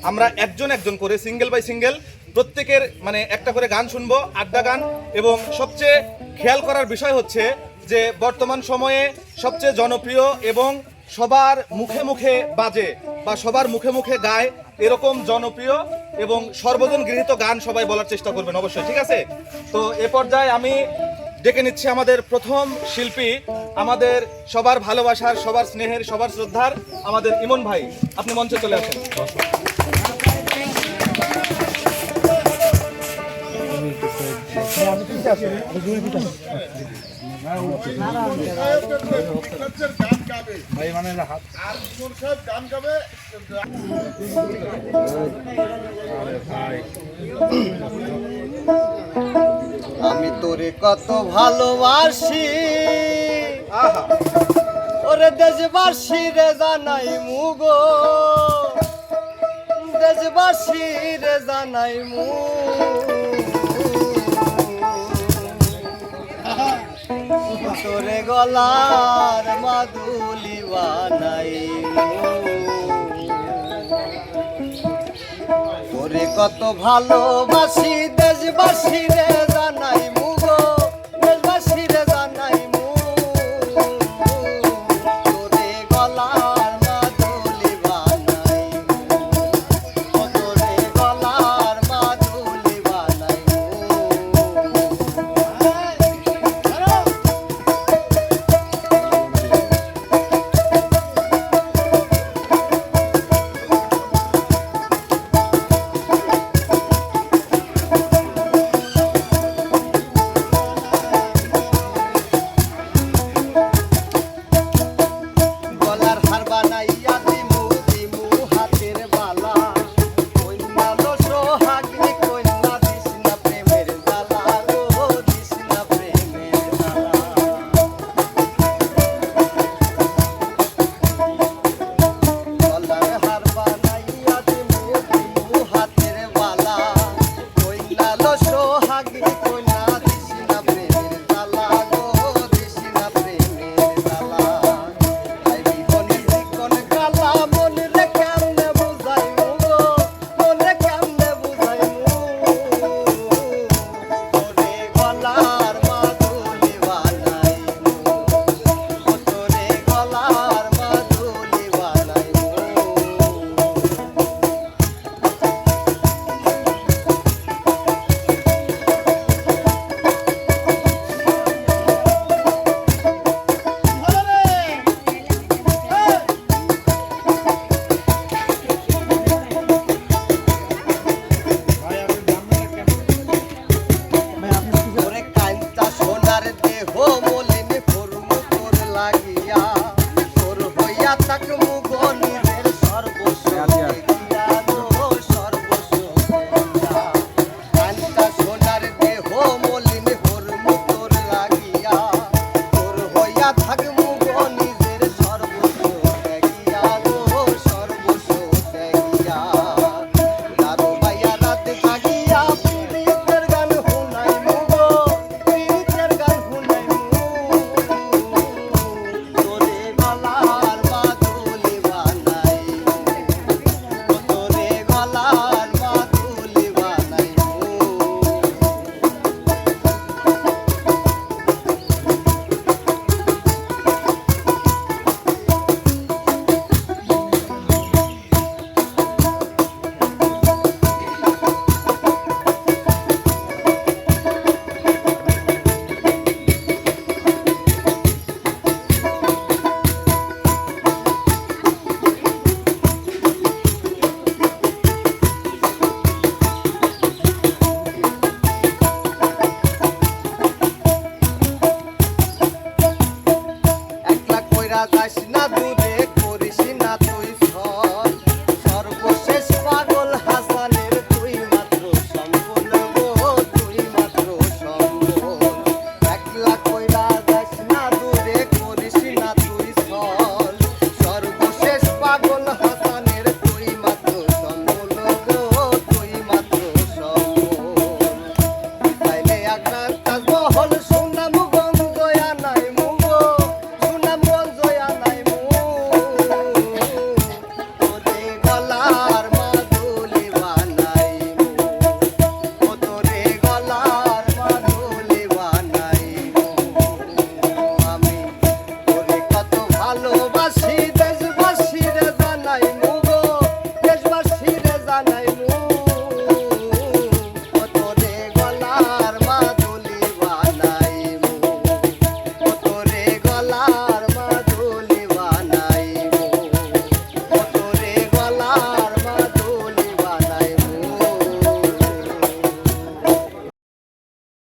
আমরা একজন একজন করে সিঙ্গেল বাই সিঙ্গেল প্রত্যেকের মানে একটা করে গান শুনবো, আড্ডা গান। এবং সবচেয়ে খেয়াল করার বিষয় হচ্ছে যে বর্তমান সময়ে সবচেয়ে জনপ্রিয় এবং সবার মুখে মুখে বাজে বা সবার মুখে মুখে গায় এরকম জনপ্রিয় এবং সর্বজন গৃহীত গান সবাই বলার চেষ্টা করবেন অবশ্যই, ঠিক আছে? তো এ পর্যায়ে আমি ডেকে নিচ্ছি আমাদের প্রথম শিল্পী, আমাদের সবার ভালোবাসার, সবার স্নেহের, সবার শ্রদ্ধার আমাদের ইমন ভাই। আপনি মঞ্চে চলে আসেন। আমি তোরে কত ভালোবাসি, ওরে দেশবাসী রে জানাই মুগো, দেশবাসী রে জানাই মু, তোরে গলার মাদুলি বানাই তোরে কত ভালোবাসি, দেশবাসী রে